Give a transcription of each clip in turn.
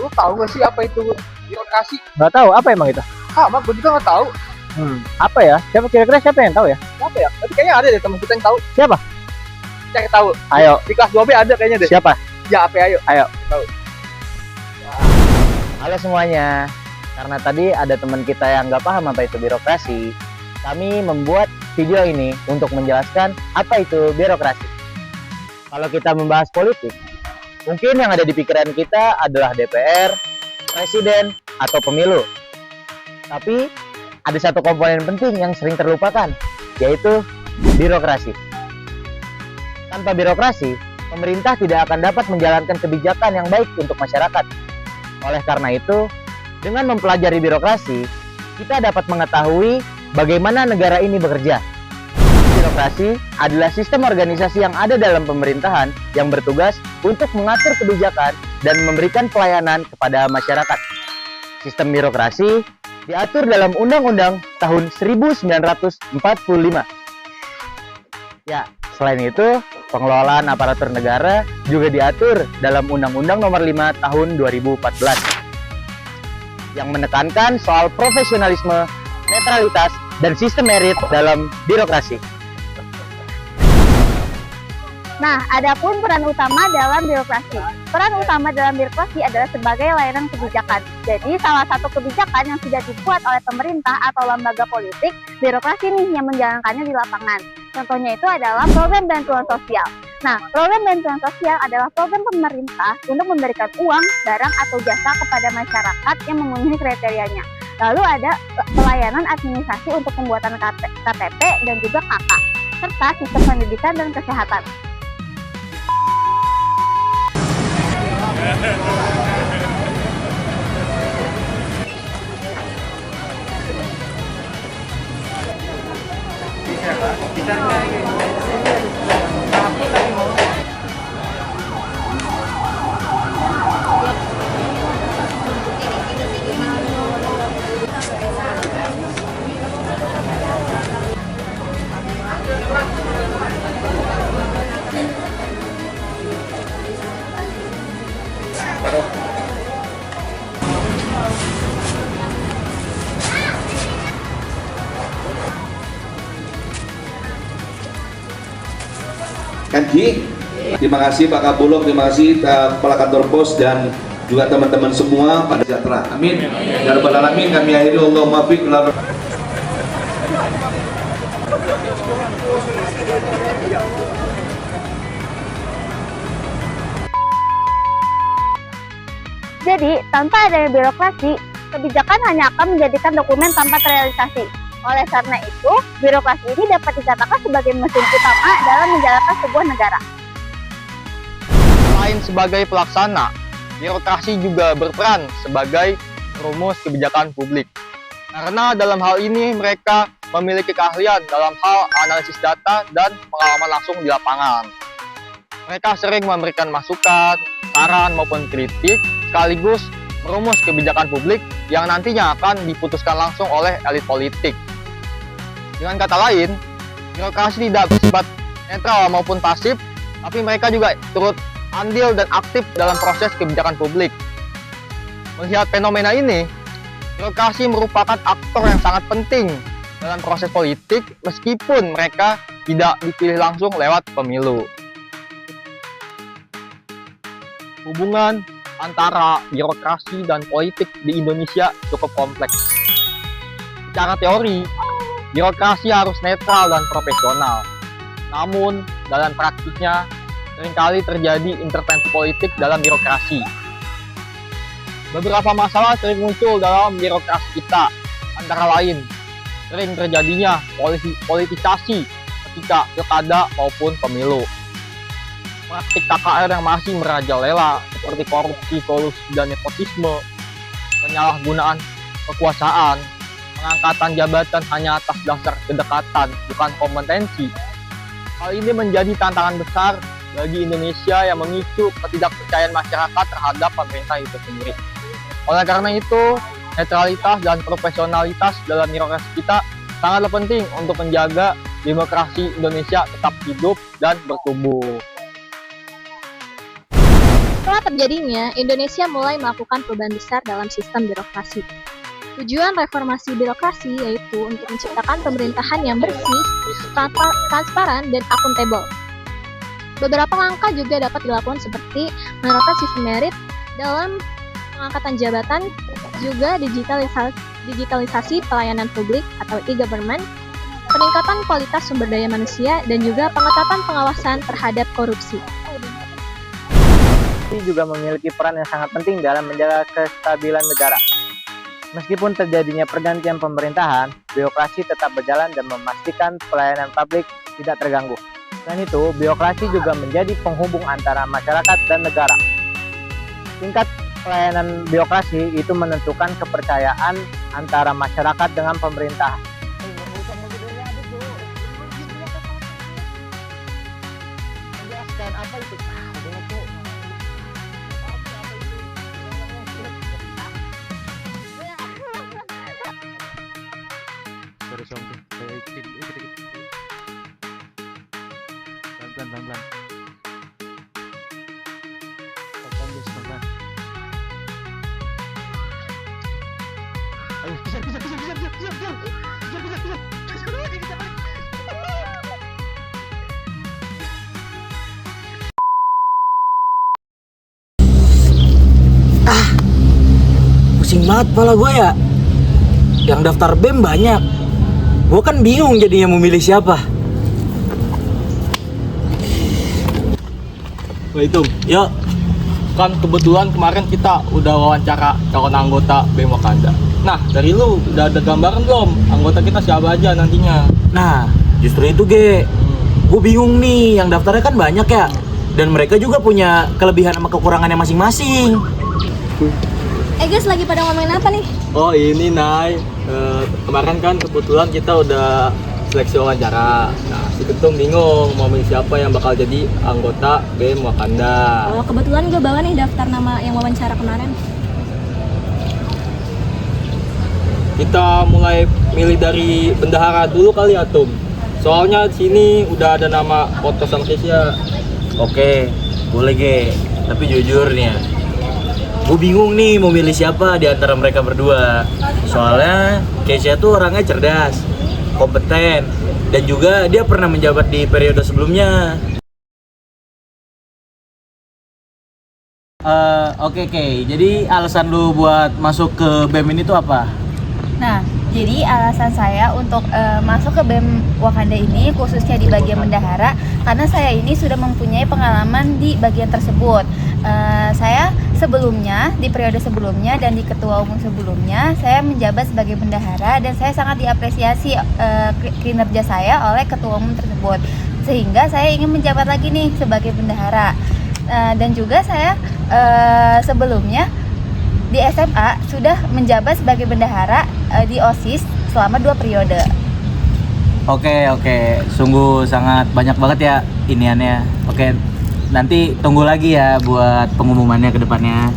Lu tahu gak sih apa itu birokrasi? Nggak tahu apa emang itu? Mak gue juga nggak tahu. Apa ya? Kira-kira siapa yang tahu ya? Apa ya? Tapi kayaknya ada deh teman kita yang tahu. Siapa? Cari tahu. Ayo. Di kelas 2B ada kayaknya deh. Siapa? Ya, apa ayo? Ayo. Tahu. Halo semuanya. Karena tadi ada teman kita yang nggak paham apa itu birokrasi, kami membuat video ini untuk menjelaskan apa itu birokrasi. Kalau kita membahas politik, mungkin yang ada di pikiran kita adalah DPR, presiden, atau pemilu. Tapi ada satu komponen penting yang sering terlupakan, yaitu birokrasi. Tanpa birokrasi, pemerintah tidak akan dapat menjalankan kebijakan yang baik untuk masyarakat. Oleh karena itu, dengan mempelajari birokrasi, kita dapat mengetahui bagaimana negara ini bekerja. Birokrasi adalah sistem organisasi yang ada dalam pemerintahan yang bertugas untuk mengatur kebijakan dan memberikan pelayanan kepada masyarakat. Sistem birokrasi diatur dalam Undang-Undang tahun 1945. Ya, selain itu, pengelolaan aparatur negara juga diatur dalam Undang-Undang Nomor 5 Tahun 2014 yang menekankan soal profesionalisme, netralitas, dan sistem merit dalam birokrasi. Nah, adapun peran utama dalam birokrasi. Peran utama dalam birokrasi adalah sebagai layanan kebijakan. Jadi, salah satu kebijakan yang sudah dibuat oleh pemerintah atau lembaga politik, birokrasi nih yang menjalankannya di lapangan. Contohnya itu adalah program bantuan sosial. Nah, program bantuan sosial adalah program pemerintah untuk memberikan uang, barang, atau jasa kepada masyarakat yang memenuhi kriterianya. Lalu ada pelayanan administrasi untuk pembuatan KTP dan juga KK, serta sistem pendidikan dan kesehatan. Kanji, terima kasih Pak Kapolok, terima kasih Kepala Kantor Pos dan juga teman-teman semua pada sejahtera. Amin. Ya Rabbal Alamin, kami akhiri Allahumma fiq. Jadi, tanpa adanya birokrasi, kebijakan hanya akan menjadikan dokumen tanpa terrealisasi. Oleh karena itu, birokrasi ini dapat dikatakan sebagai mesin utama dalam menjalankan sebuah negara. Selain sebagai pelaksana, birokrasi juga berperan sebagai perumus kebijakan publik. Karena dalam hal ini mereka memiliki keahlian dalam hal analisis data dan pengalaman langsung di lapangan. Mereka sering memberikan masukan, saran maupun kritik, sekaligus merumus kebijakan publik yang nantinya akan diputuskan langsung oleh elit politik. Dengan kata lain, birokrasi tidak bersifat netral maupun pasif, tapi mereka juga turut andil dan aktif dalam proses kebijakan publik. Melihat fenomena ini, birokrasi merupakan aktor yang sangat penting dalam proses politik meskipun mereka tidak dipilih langsung lewat pemilu. Hubungan antara birokrasi dan politik di Indonesia cukup kompleks. Secara teori, birokrasi harus netral dan profesional. Namun, dalam praktiknya, seringkali terjadi intervensi politik dalam birokrasi. Beberapa masalah sering muncul dalam birokrasi kita, antara lain, sering terjadinya politisasi ketika pilkada maupun pemilu. Praktik KKR yang masih merajalela seperti korupsi, kolusi, dan nepotisme, penyalahgunaan kekuasaan, pengangkatan jabatan hanya atas dasar kedekatan, bukan kompetensi. Hal ini menjadi tantangan besar bagi Indonesia yang memicu ketidakpercayaan masyarakat terhadap pemerintah itu sendiri. Oleh karena itu, netralitas dan profesionalitas dalam birokrasi kita sangatlah penting untuk menjaga demokrasi Indonesia tetap hidup dan bertumbuh. Setelah terjadinya, Indonesia mulai melakukan perubahan besar dalam sistem birokrasi. Tujuan reformasi birokrasi yaitu untuk menciptakan pemerintahan yang bersih, transparan, dan akuntabel. Beberapa langkah juga dapat dilakukan seperti menerapkan sistem merit dalam pengangkatan jabatan, juga digitalisasi pelayanan publik atau e-government, peningkatan kualitas sumber daya manusia, dan juga pengetatan pengawasan terhadap korupsi. Ini juga memiliki peran yang sangat penting dalam menjaga kestabilan negara. Meskipun terjadinya pergantian pemerintahan, birokrasi tetap berjalan dan memastikan pelayanan publik tidak terganggu. Selain itu, birokrasi juga menjadi penghubung antara masyarakat dan negara. Tingkat pelayanan birokrasi itu menentukan kepercayaan antara masyarakat dengan pemerintah. Pelan-pelan. Ayo, kejar. Pusing banget kepala gue ya. Yang daftar BEM banyak. Gue kan bingung jadinya mau milih siapa. Itu, Yuk, kan kebetulan kemarin kita udah wawancara calon anggota BEM Wakanda. Nah, dari lu udah ada gambaran belum anggota kita siapa aja nantinya? nah justru itu gue bingung nih, yang daftarnya kan banyak ya. Dan mereka juga punya kelebihan sama kekurangannya masing-masing. Guys, lagi pada ngomongin apa nih? Oh ini Nay, kemarin kan kebetulan kita udah seleksi wawancara. Nah, si Ketum bingung mau milih siapa yang bakal jadi anggota BEM Wakanda. Oh, kebetulan gue bawa nih daftar nama yang wawancara kemarin. Kita mulai milih dari bendahara dulu kali ya, Tum. Soalnya di sini udah ada nama foto sama Kesia. Oke, boleh tapi jujur nih ya, gue bingung nih mau milih siapa di antara mereka berdua. Soalnya Kesia tuh orangnya cerdas, kompeten, dan juga dia pernah menjabat di periode sebelumnya. Oke. Jadi alasan lu buat masuk ke BEM ini tuh apa? Nah, jadi alasan saya untuk masuk ke BEM Wakanda ini khususnya di bagian bendahara karena saya ini sudah mempunyai pengalaman di bagian tersebut. Saya sebelumnya, di periode sebelumnya dan di ketua umum sebelumnya, saya menjabat sebagai bendahara dan saya sangat diapresiasi kinerja saya oleh ketua umum tersebut. Sehingga saya ingin menjabat lagi nih sebagai bendahara. Dan juga saya sebelumnya di SMA sudah menjabat sebagai bendahara di OSIS selama 2 periode. Oke, sungguh sangat banyak banget ya iniannya. Oke, nanti tunggu lagi ya buat pengumumannya ke depannya.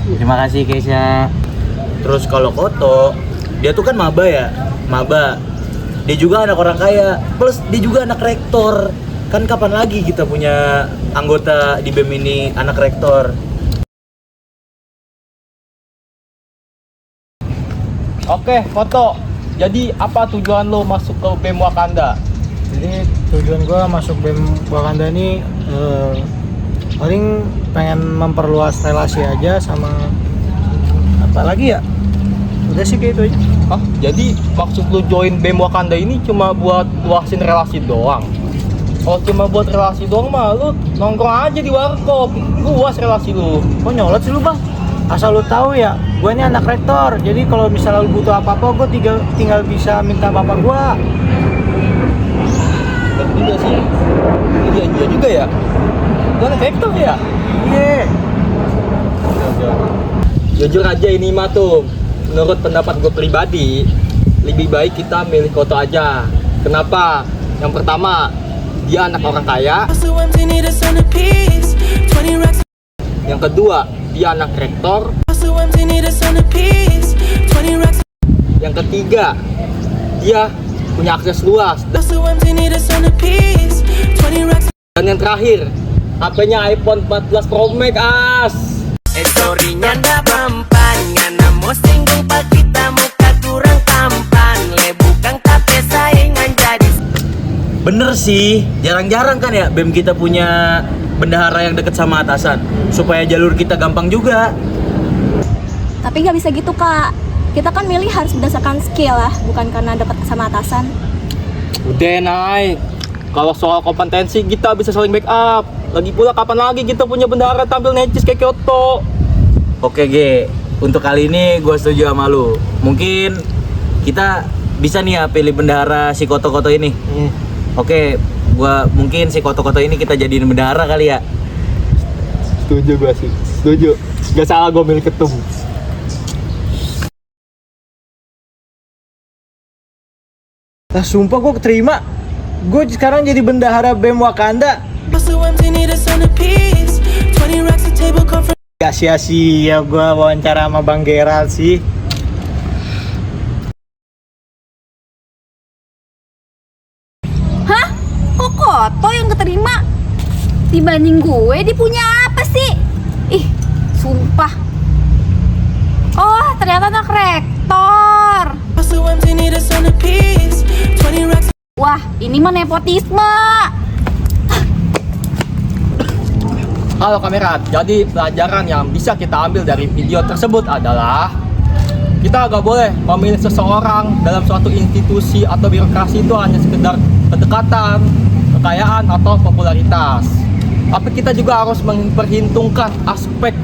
Terima kasih Keisha. Terus kalau Koto, dia tuh kan maba ya, dia juga anak orang kaya, plus dia juga anak rektor. Kan kapan lagi kita punya anggota di BEM ini anak rektor? Oke, Foto. Jadi apa tujuan lo masuk ke BEM Wakanda? Jadi tujuan gue masuk BEM Wakanda ini paling pengen memperluas relasi aja sama apa lagi ya? Udah sih kayak itu aja. Hah? Jadi maksud lo join BEM Wakanda ini cuma buat luasin relasi doang? Kalau cuma buat relasi doang mah lu nongkrong aja di warkop, luas relasi lu. Kok nyolot sih lu bang? Asal lu tahu ya, gue ini anak rektor. Jadi kalau misalnya lu butuh apa-apa, gue tinggal bisa minta bapak gue. Betul juga sih. Iya juga ya. Lu anak rektor ya? Iya. Jujur aja ini mah tuh, menurut pendapat gue pribadi, lebih baik kita milih Koto aja. Kenapa? Yang pertama, dia anak orang kaya. Yang kedua, dia anak rektor. Yang ketiga, dia punya akses luas. Dan yang terakhir, HP-nya iPhone 14 Pro Max as. Story-nya ndak mempan, ngana mau singgung pak kita muka kurang tampan, lebukang tape saingan jadi. Bener sih, jarang-jarang kan ya BEM kita punya bendahara yang deket sama atasan, supaya jalur kita gampang juga. Tapi nggak bisa gitu kak, kita kan milih harus berdasarkan skill lah, bukan karena dapat sama atasan. Udah naik. Kalau soal kompetensi kita bisa saling backup. Lagi pula kapan lagi kita punya bendahara tampil necis kayak Kyoto. Oke G, untuk kali ini gue setuju sama lu. Mungkin kita bisa nih ya pilih bendahara si Koto-Koto ini. Oke, mungkin si Koto-Koto ini kita jadiin bendahara kali ya. Setuju gue sih, setuju. Gak salah gue milih ketum. Nah sumpah gue keterima. Gue sekarang jadi bendahara BEM Wakanda. Gak sia-sia gue wawancara sama Bang Gerald sih. Hah? Kok Koto yang keterima? Dibanding gue, dia punya apa sih? Ih, sumpah. Oh, ternyata anak rektor. Wah, ini mah nepotisme. Halo kamerat, jadi pelajaran yang bisa kita ambil dari video tersebut adalah kita gak boleh memilih seseorang dalam suatu institusi atau birokrasi itu hanya sekedar kedekatan, kekayaan, atau popularitas. Tapi kita juga harus memperhitungkan aspek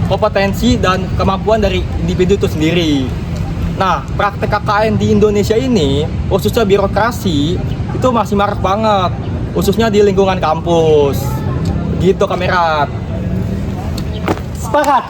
kompetensi dan kemampuan dari individu itu sendiri. Nah, praktek KKN di Indonesia ini, khususnya birokrasi, itu masih marak banget, khususnya di lingkungan kampus. Gitu kamerat. Sepakat.